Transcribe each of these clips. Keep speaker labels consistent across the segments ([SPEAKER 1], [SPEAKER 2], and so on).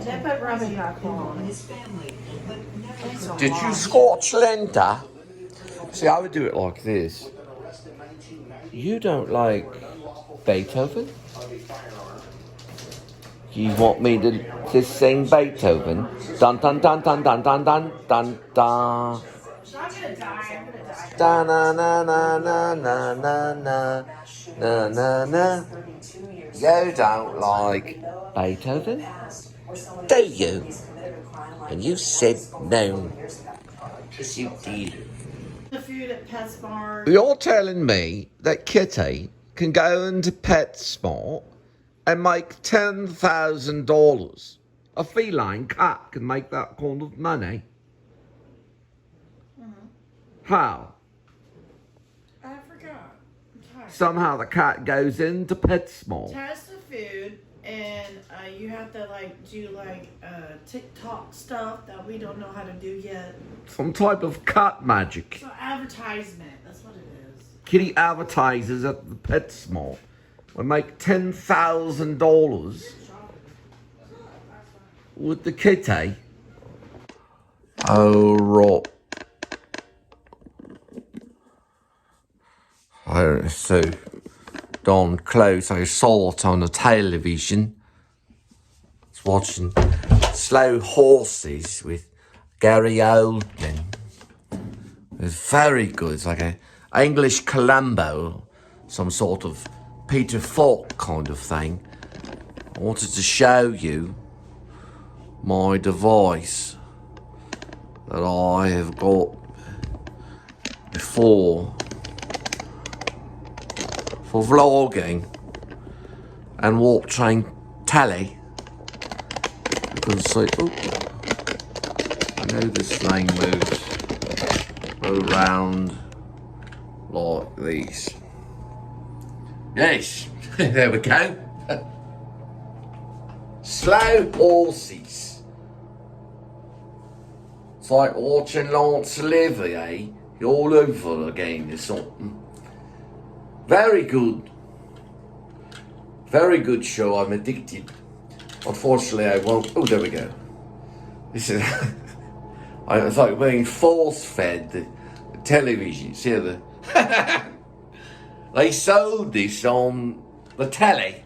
[SPEAKER 1] They put rubbing alcohol on it.
[SPEAKER 2] Did you scorch Linda? See, I would do it like this. You don't like Beethoven? You want me to sing Beethoven? Dun dun dun dun dun dun dun dun dun. Da na na na na na na na na na na. You don't like Beethoven? Do you? And you said no. Yes, you did.
[SPEAKER 1] The food at PetSmart.
[SPEAKER 2] You're telling me that Kitty can go into PetSmart and make $10,000? A feline cat can make that kind of money? How?
[SPEAKER 1] I forgot.
[SPEAKER 2] Somehow the cat goes into PetSmart.
[SPEAKER 1] Test the food, and you have to do TikTok stuff that we don't know how to do yet.
[SPEAKER 2] Some type of cat magic.
[SPEAKER 1] So advertisement, that's what it is.
[SPEAKER 2] Kitty advertises at the PetSmart. We make $10,000 with the kitty. Oh, right. So darn close. I saw it on the television. I was watching Slow Horses with Gary Oldman. It was very good. It's like an English Columbo, some sort of Peter Falk kind of thing. I wanted to show you my device that I have got before for vlogging and warp train telly. You can see, oh, I know this thing moves around like this. Yes, there we go. Slow Horses. It's like watching Lance Olivier all over again or something. Very good. Very good show. I'm addicted. Unfortunately, I won't. Oh, there we go. This is. It's like being force-fed the television. See the. They sold this on the telly,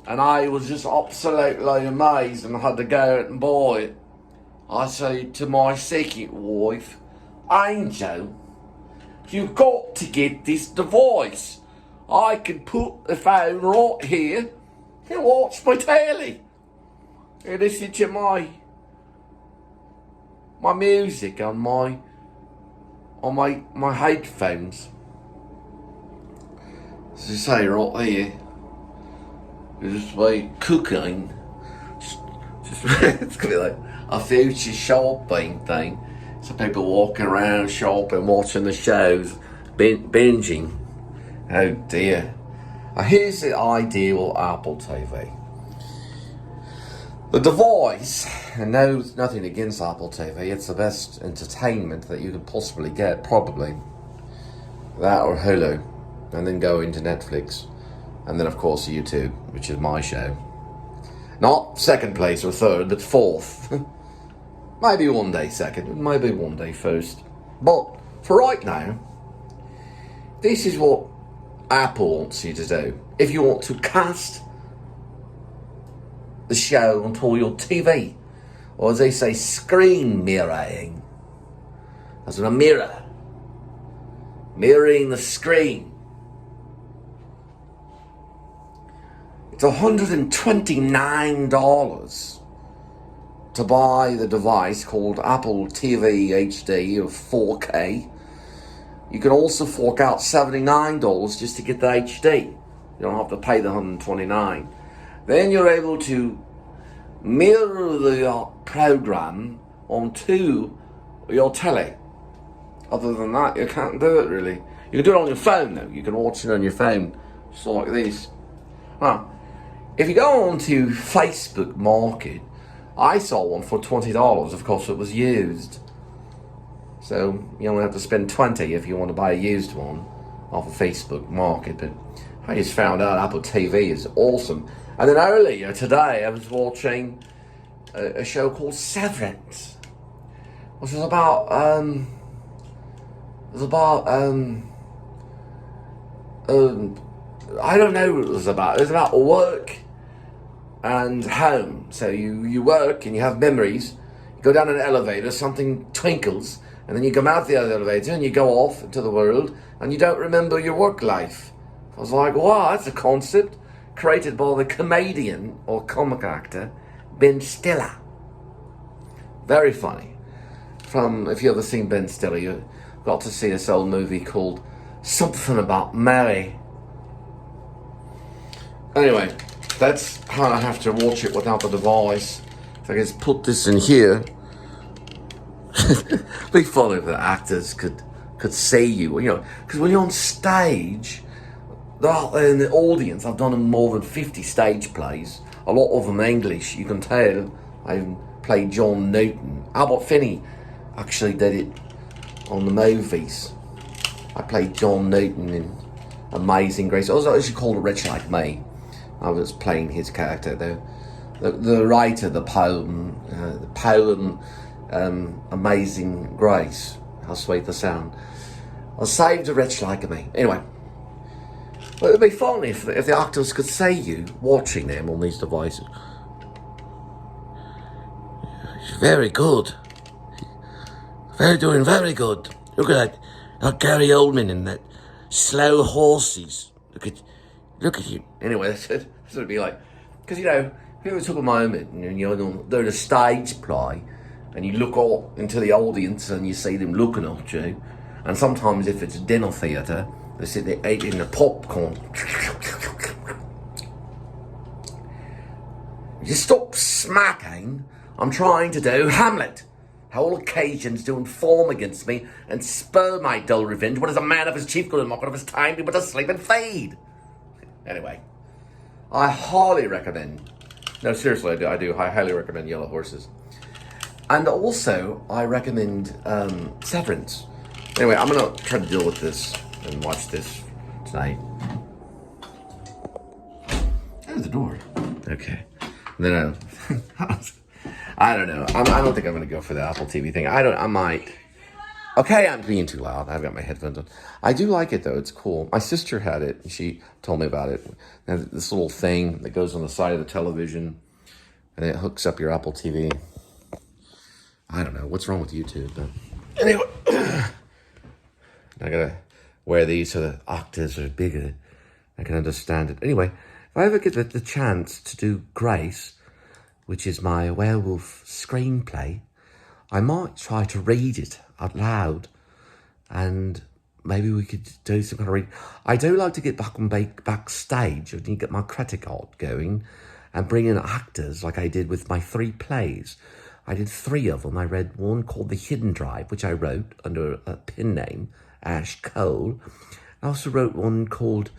[SPEAKER 2] and I was just absolutely amazed, and I had to go out and buy it. I said to my second wife, Angel, you've got to get this device. I can put the phone right here and watch my telly and listen to my music on my headphones. As I say, right here, just like cooking. It's gonna be like a future shopping thing. So people walking around shopping, watching the shows, binging. Oh dear. Now here's the ideal Apple TV. The device, and no, nothing against Apple TV, it's the best entertainment that you could possibly get, probably. That or Hulu, and then go into Netflix, and then of course YouTube, which is my show. Not second place or third, but fourth. Maybe one day second, maybe one day first. But for right now, this is what Apple wants you to do. If you want to cast the show onto your TV, or as they say, screen mirroring, as in a mirror, mirroring the screen. It's $129 to buy the device called Apple TV HD of 4K. You can also fork out $79 just to get the HD. You don't have to pay the $129. Then you're able to mirror the program onto your telly. Other than that, you can't do it really. You can do it on your phone though. You can watch it on your phone, just like this. Now, if you go onto Facebook Market, I saw one for $20. Of course, it was used. So you only have to spend $20 if you want to buy a used one off of Facebook Market. But I just found out Apple TV is awesome. And then earlier today, I was watching a show called Severance, which was about, I don't know what it was about. It was about work and home. So you work and you have memories. You go down an elevator, something twinkles, and then you come out the other elevator and you go off into the world and you don't remember your work life. I was like, wow, that's a concept created by the comedian or comic actor Ben Stiller. Very funny. If you ever seen Ben Stiller, you got to see this old movie called Something About Mary. Anyway, that's how I have to watch it without the device. If I just put this in here, it'd be funny if the actors could see you, because when you're on stage, in the audience, I've done more than 50 stage plays, a lot of them English, you can tell. I played John Newton. Albert Finney actually did it on the movies. I played John Newton in Amazing Grace. I was actually called A Wretch Like Me. I was playing his character, the writer, the poem, Amazing Grace. How sweet the sound. I saved a wretch like me. Anyway, but it'd be fun if the actors could see you watching them on these devices. Very good. Doing very good. Look at that Gary Oldman and that slow horses. Look at you. Anyway, that's what it'd be like. Because, if you ever took a moment and you're doing a stage play and you look out into the audience and you see them looking at you, and sometimes if it's a dinner theatre, they sit there eating the popcorn. You stop smacking. I'm trying to do Hamlet. How all occasions do inform against me and spur my dull revenge. What is a man of his chief good and mocker of his time be but to sleep and feed? Anyway, I highly recommend. No, seriously, I do. I highly recommend Yellow Horses. And also, I recommend Severance. Anyway, I'm going to try to deal with this and watch this tonight. There's the door. Okay. Then I don't know. I don't think I'm going to go for the Apple TV thing. I might. Okay, I'm being too loud. I've got my headphones on. I do like it, though. It's cool. My sister had it, and she told me about it. And this little thing that goes on the side of the television, and it hooks up your Apple TV. I don't know. What's wrong with YouTube, though? Anyway, I got to wear these so the octaves are bigger. I can understand it. Anyway, if I ever get the chance to do Grace, which is my werewolf screenplay, I might try to read it out loud, and maybe we could do some kind of read. I do like to get backstage and get my credit card going and bring in actors like I did with my 3 plays. I did 3 of them. I read one called The Hidden Drive, which I wrote under a pen name, Ash Cole. I also wrote one called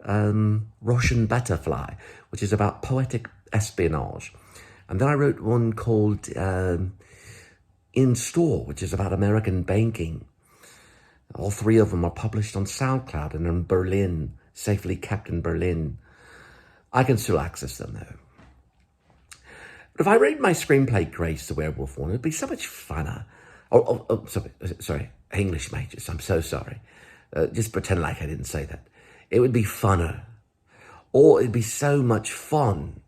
[SPEAKER 2] Russian Butterfly, which is about poetic espionage. And then I wrote one called In Store, which is about American banking. All 3 of them are published on SoundCloud and in Berlin, safely kept in Berlin. I can still access them, though. But if I read my screenplay, Grace, the Werewolf one, it'd be so much funner. Sorry, English majors, I'm so sorry. Just pretend like I didn't say that. It would be funner. Or it'd be so much fun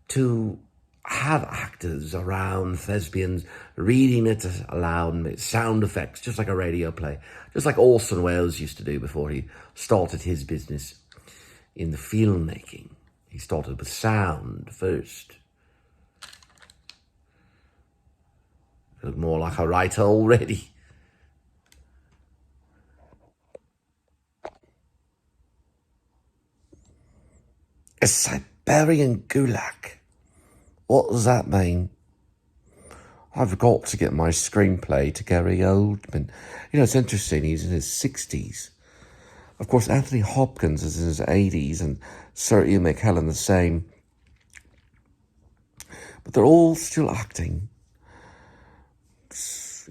[SPEAKER 2] to have actors around, thespians, reading it aloud, sound effects, just like a radio play. Just like Orson Welles used to do before he started his business in the filmmaking. He started with sound first. Look more like a writer already. A Siberian gulag. What does that mean? I've got to get my screenplay to Gary Oldman. It's interesting. He's in his 60s. Of course, Anthony Hopkins is in his 80s, and Sir Ian McKellen the same. But they're all still acting.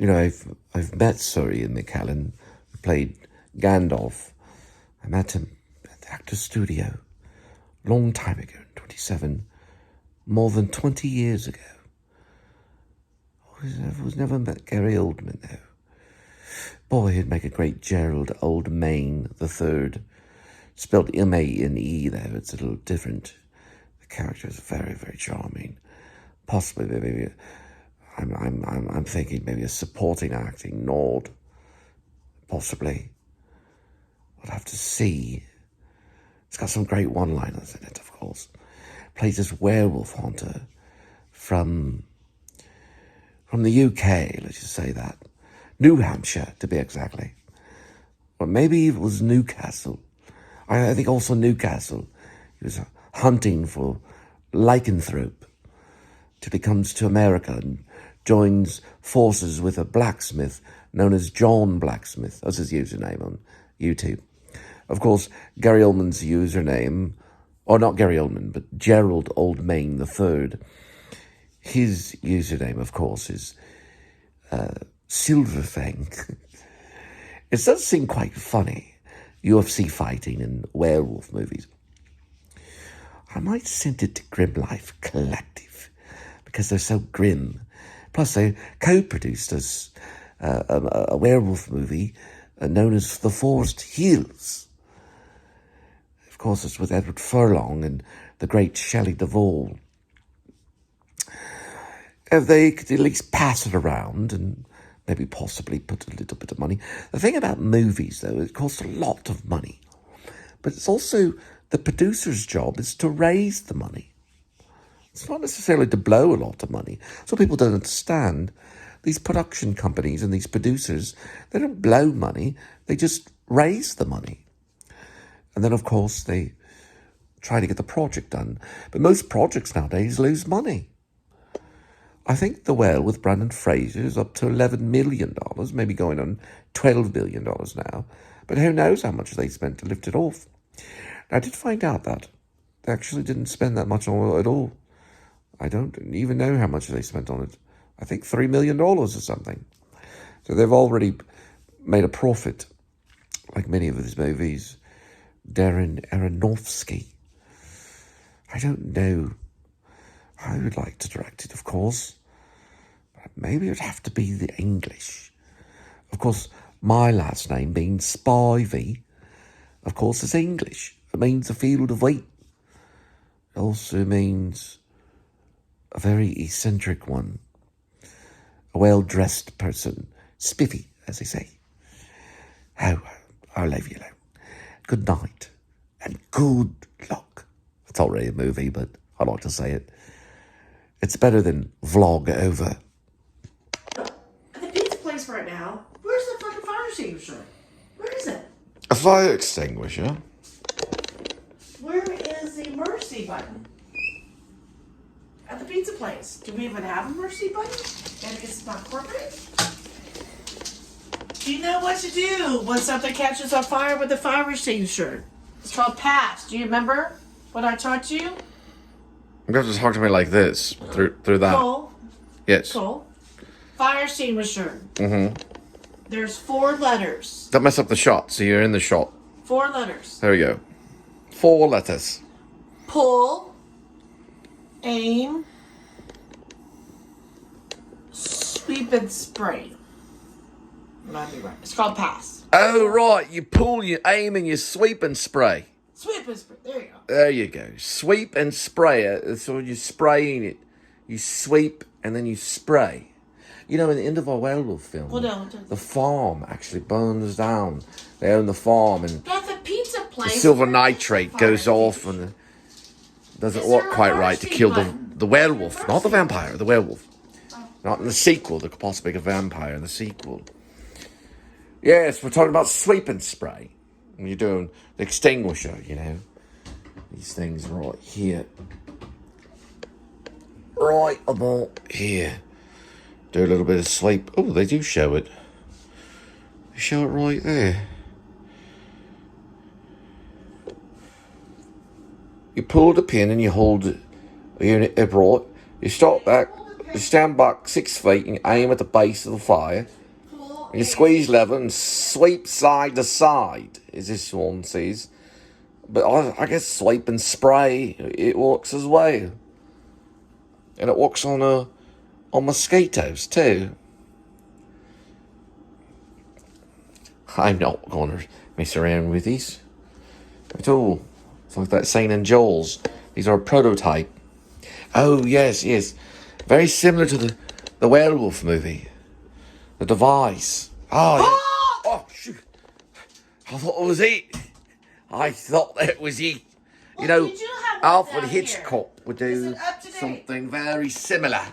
[SPEAKER 2] I've met Sir Ian McKellen, who played Gandalf. I met him at the Actors Studio. long time ago, 27, more than 20 years ago. I was never met Gary Oldman, though. Boy, he'd make a great Gerald Oldmane III. Spelled M-A-N-E, though. It's a little different. The character is very, very charming. Possibly, maybe, I'm thinking maybe a supporting acting nod. Possibly. I'd have to see. It's got some great one-liners in it, of course. Plays this werewolf hunter from the UK, let's just say that. New Hampshire, to be exactly. Or maybe it was Newcastle. I think also Newcastle. He was hunting for lycanthrope till he comes to America and joins forces with a blacksmith known as John Blacksmith. That's his username on YouTube. Of course, Gary Oldman's username, or not Gary Oldman, but Gerald Oldmane III. His username, of course, is Silverfang. It does seem quite funny, UFC fighting and werewolf movies. I might send it to Grim Life Collective because they're so grim. Plus, they co-produced us a werewolf movie known as The Forest Hills. Of course, it's with Edward Furlong and the great Shelley Duvall. If they could at least pass it around and maybe possibly put a little bit of money. The thing about movies, though, it costs a lot of money. But it's also the producer's job is to raise the money. It's not necessarily to blow a lot of money. So people don't understand. These production companies and these producers, they don't blow money. They just raise the money. And then, of course, they try to get the project done. But most projects nowadays lose money. I think The Whale with Brandon Fraser is up to $11 million, maybe going on $12 billion now. But who knows how much they spent to lift it off. Now, I did find out that they actually didn't spend that much on it at all. I don't even know how much they spent on it. I think $3 million or something. So they've already made a profit, like many of these movies. Darren Aronofsky. I don't know. I would like to direct it, of course. But maybe it would have to be the English. Of course, my last name being Spivey, of course, is English. It means a field of wheat. It also means a very eccentric one. A well-dressed person. Spiffy, as they say. Oh, I'll leave you alone. Good night. And good luck. It's already a movie, but I like to say it. It's better than vlog over.
[SPEAKER 1] At the pizza place right now, where's the fucking fire extinguisher? Where is it?
[SPEAKER 2] A fire extinguisher?
[SPEAKER 1] Where is the emergency button? At the pizza place. Do we even have an emergency button? And it's not corporate? Do you know what to do when something catches on fire with a fire extinguisher? It's called pass. Do you remember what I taught you?
[SPEAKER 2] You have to talk to me like this, through that.
[SPEAKER 1] Cole.
[SPEAKER 2] Yes.
[SPEAKER 1] Cole. Fire extinguisher.
[SPEAKER 2] Mm-hmm.
[SPEAKER 1] There's 4 letters.
[SPEAKER 2] Don't mess up the shot, so you're in the shot.
[SPEAKER 1] 4 letters.
[SPEAKER 2] There we go. 4 letters.
[SPEAKER 1] Pull. Aim. Sweep and spray. Might be right. It's called pass.
[SPEAKER 2] Oh, right. You pull, you aim, and you sweep and spray.
[SPEAKER 1] Sweep and spray. There you go.
[SPEAKER 2] There you go. Sweep and spray it. So you're spraying it. You sweep and then you spray. You know, in the end of our werewolf film, the farm actually burns down. They own the farm, and
[SPEAKER 1] That's a pizza place.
[SPEAKER 2] the silver nitrate goes off and doesn't work quite right to kill the werewolf. Not the vampire, the werewolf. Not in the sequel. There could possibly be a vampire in the sequel. Yes, we're talking about sweep and spray. And you're doing the extinguisher, you know. These things right here. Right about here. Do a little bit of sweep. Oh, they do show it. They show it right there. You pull the pin and you hold the unit upright. You start back. You stand back 6 feet and you aim at the base of the fire. And you squeeze lever and sweep side to side, as this one says. But I guess swipe and spray, it works as well. And it works on mosquitoes too. I'm not going to mess around with these at all. It's like that scene in Joel's. These are a prototype. Oh, yes. Very similar to the werewolf movie. The device. Oh, yeah. Oh, shoot. I thought it was it. I thought that was it.
[SPEAKER 1] Well,
[SPEAKER 2] you know, Alfred
[SPEAKER 1] here.
[SPEAKER 2] Hitchcock would do something very similar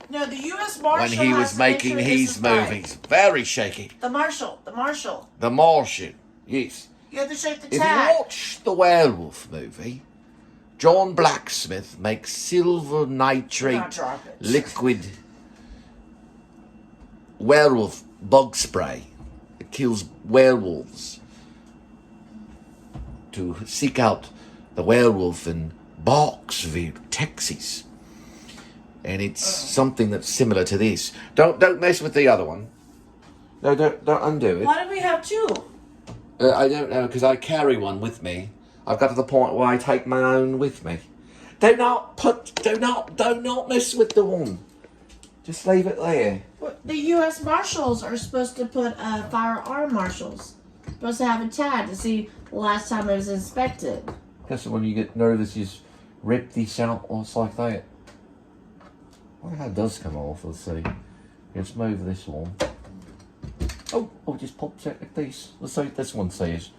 [SPEAKER 1] No, the U.S. Marshal
[SPEAKER 2] when he was making his movies. Very shaky.
[SPEAKER 1] The Marshal.
[SPEAKER 2] The Martian, yes.
[SPEAKER 1] You have to shake the
[SPEAKER 2] If
[SPEAKER 1] tag.
[SPEAKER 2] you watch the werewolf movie, John Blacksmith makes silver nitrate liquid werewolf bug spray. It kills werewolves to seek out the werewolf in Barksville, Texas. And it's something that's similar to this. Don't mess with the other one. No, don't undo it.
[SPEAKER 1] Why do we have two?
[SPEAKER 2] I don't know, because I carry one with me. I've got to the point where I take my own with me. Do not mess with the one. Just leave it there.
[SPEAKER 1] The U.S. Marshals are supposed to put firearm marshals. Supposed to have a tag to see the last time it was inspected.
[SPEAKER 2] Guess when you get nervous, you just rip these out, or it's like that. I wonder how it does come off. Let's see. Let's move this one. Oh, it just pops out like this. Let's see what this one says.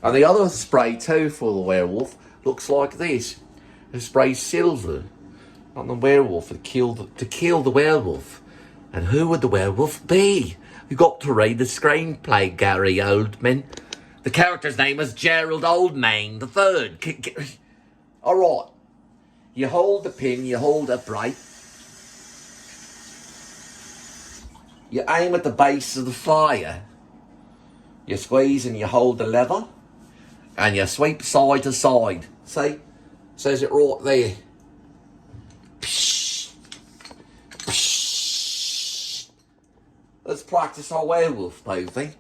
[SPEAKER 2] And the other spray too for the werewolf looks like this. It sprays silver on the werewolf to kill the werewolf. And who would the werewolf be? You got to read the screenplay, Gary Oldman. The character's name is Gerald Oldmane the Third. All right. You hold the pin. You hold upright. You aim at the base of the fire. You squeeze and you hold the lever. And you sweep side to side. See? Says it right there. Psh. Psh. Let's practice our werewolf movie.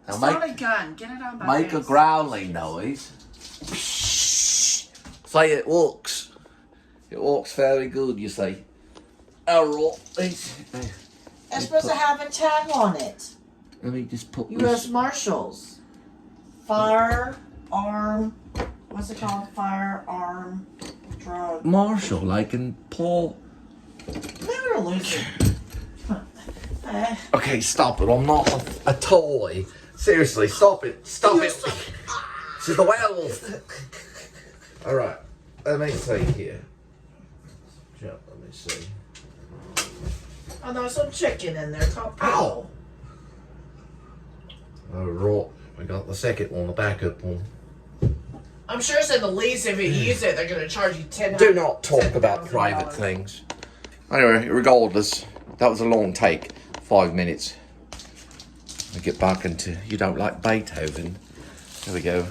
[SPEAKER 1] It's not a gun. Get it on by
[SPEAKER 2] Make a growling noise. Psh. Say it works. It works very good, you see. Alright.
[SPEAKER 1] It's supposed to have a tag on it.
[SPEAKER 2] Let me just put
[SPEAKER 1] U.S.
[SPEAKER 2] this.
[SPEAKER 1] Marshals. Firearm. What's it called? Firearm drug.
[SPEAKER 2] Marshall, like in Paul.
[SPEAKER 1] Never a loser.
[SPEAKER 2] Okay, stop it. I'm not a toy. Seriously, stop it. Stop it. She's the werewolf. Alright, let me see here. Let me see.
[SPEAKER 1] Oh, there's some chicken in there. Called
[SPEAKER 2] Ow! Alright, we got the second one, the backup one.
[SPEAKER 1] I'm sure it's in the lease. If you use it, they're going to charge you $10.
[SPEAKER 2] Do not talk about private things. Anyway, regardless, that was a long take. 5 minutes. We get back into You Don't Like Beethoven. There we go.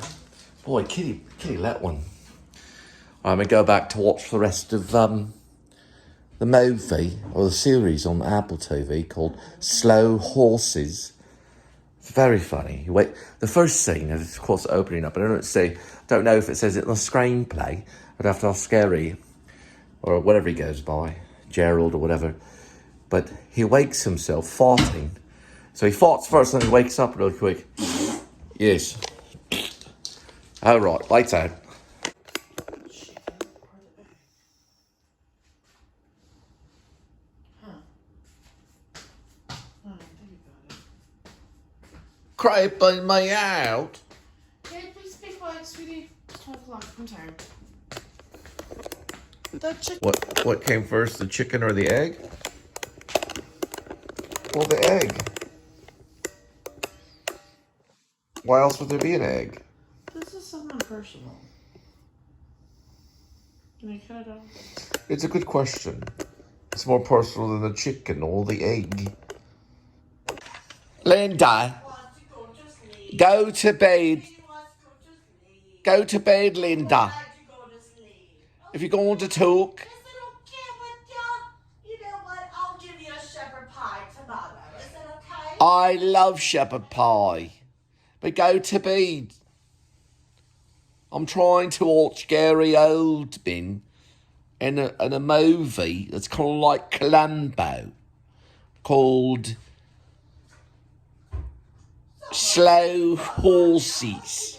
[SPEAKER 2] Boy, Kitty let one. I'm going to go back to watch the rest of the movie or the series on Apple TV called Slow Horses. It's very funny. Wait, the first scene is, of course, opening up. I don't know if it says it in the screenplay. I'd have to ask Gary or whatever he goes by, Gerald or whatever. But he wakes himself farting. So he farts first and then he wakes up really quick. Yes. All right, lights out. Creeping me out.
[SPEAKER 1] Can you please be quiet, sweetie? It's 12 o'clock. I'm tired. The chicken.
[SPEAKER 2] What came first, the chicken or the egg? Well, the egg. Why else would there be an egg?
[SPEAKER 1] This is something personal. Can you cut it off?
[SPEAKER 2] It's a good question. It's more personal than the chicken or the egg. Linda, go to bed. Go to bed, Linda. If you're going to talk. I love shepherd pie. But go to bed. I'm trying to watch Gary Oldman in a movie that's kind of like Columbo, called Slow Horses.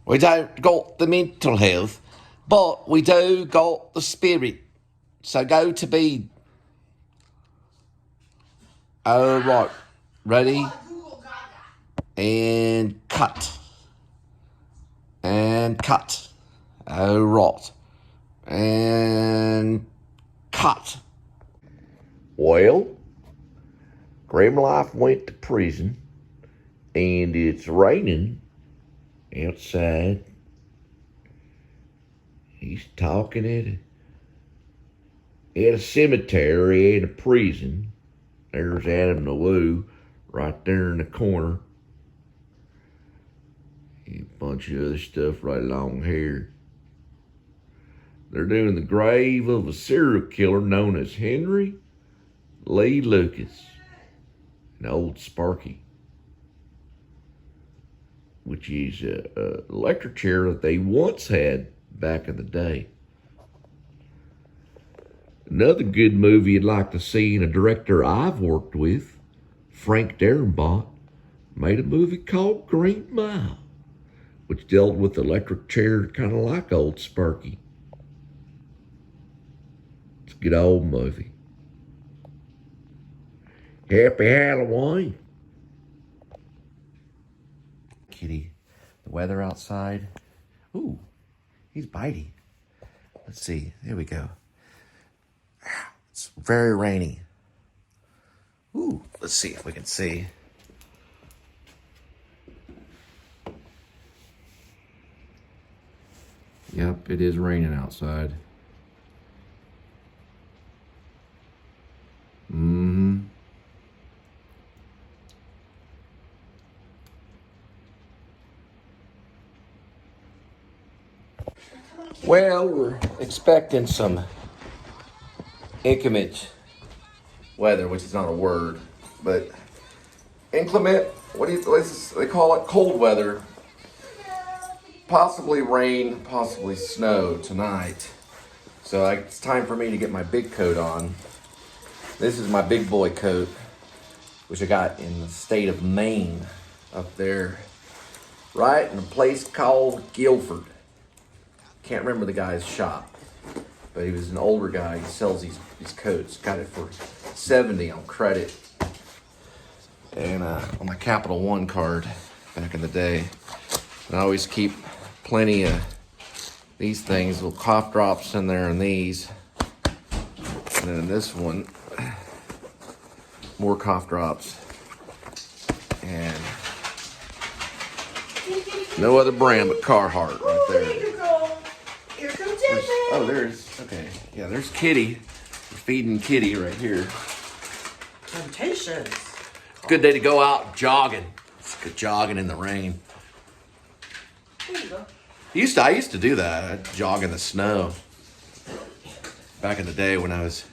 [SPEAKER 2] We don't got the mental health, but we do got the spirit. So go to bed. All right, ready? And cut. And cut. All right. And cut. Well, Grimlife went to prison, and it's raining outside. He's talking at a cemetery and a prison. There's Adam the Woo right there in the corner. And a bunch of other stuff right along here. They're doing the grave of a serial killer known as Henry Lee Lucas, an old Sparky, which is a electric chair that they once had back in the day. Another good movie you'd like to see, and a director I've worked with, Frank Darabont, made a movie called Green Mile, which dealt with electric chair kind of like old Sparky. It's a good old movie. Happy Halloween. Kitty, the weather outside. Ooh, he's bitey. Let's see, there we go. It's very rainy. Ooh, let's see if we can see. Yep, it is raining outside. Well, we're expecting some inclement weather, which is not a word, but inclement, they call it cold weather. Possibly rain, possibly snow tonight. So it's time for me to get my big coat on. This is my big boy coat, which I got in the state of Maine, up there, right in a place called Guilford. Can't remember the guy's shop, but he was an older guy. He sells these coats. Got it for $70 on credit, and on my Capital One card back in the day. And I always keep plenty of these things, little cough drops in there, and these. And then in this one, more cough drops, and no other brand but Carhartt right there. Oh, okay. Yeah, there's Kitty. We're feeding Kitty right here.
[SPEAKER 1] Temptations.
[SPEAKER 2] Good day to go out jogging. It's good jogging in the rain.
[SPEAKER 1] There you go.
[SPEAKER 2] I used to do that. I'd jog in the snow. Back in the day when I was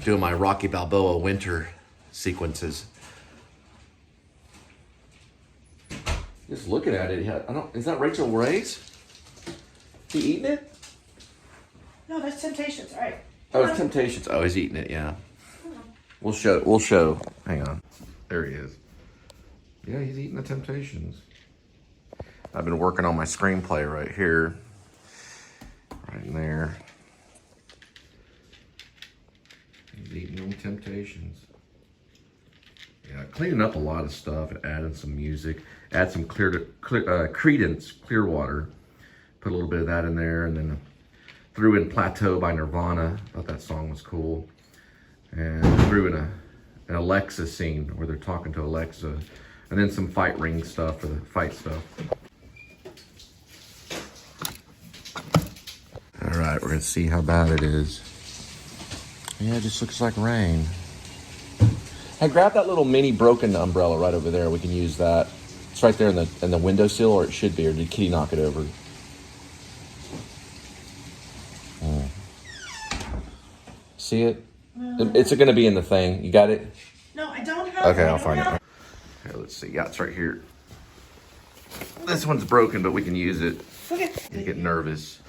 [SPEAKER 2] doing my Rocky Balboa winter sequences. Just looking at it, is that Rachel Ray's? He eating it?
[SPEAKER 1] No, that's Temptations. All right.
[SPEAKER 2] Oh, it's Temptations. Oh, he's eating it, yeah. We'll show. Hang on. There he is. Yeah, he's eating the Temptations. I've been working on my screenplay right here. Right in there. He's eating them Temptations. Yeah, cleaning up a lot of stuff and adding some music. Add some Creedence Clearwater. Put a little bit of that in there, and then threw in Plateau by Nirvana. Thought that song was cool. And threw in an Alexa scene where they're talking to Alexa. And then some fight ring stuff for the fight stuff. All right, we're gonna see how bad it is. Yeah, it just looks like rain. Hey, grab that little mini broken umbrella right over there. We can use that. It's right there in the windowsill, or it should be. Or did Kitty knock it over? see it? It's going to be in the thing. You got it?
[SPEAKER 1] No, I don't have
[SPEAKER 2] Okay,
[SPEAKER 1] it.
[SPEAKER 2] I'll find it. Okay, let's see. Yeah, it's right here. This one's broken, but we can use it.
[SPEAKER 1] Okay.
[SPEAKER 2] I get nervous.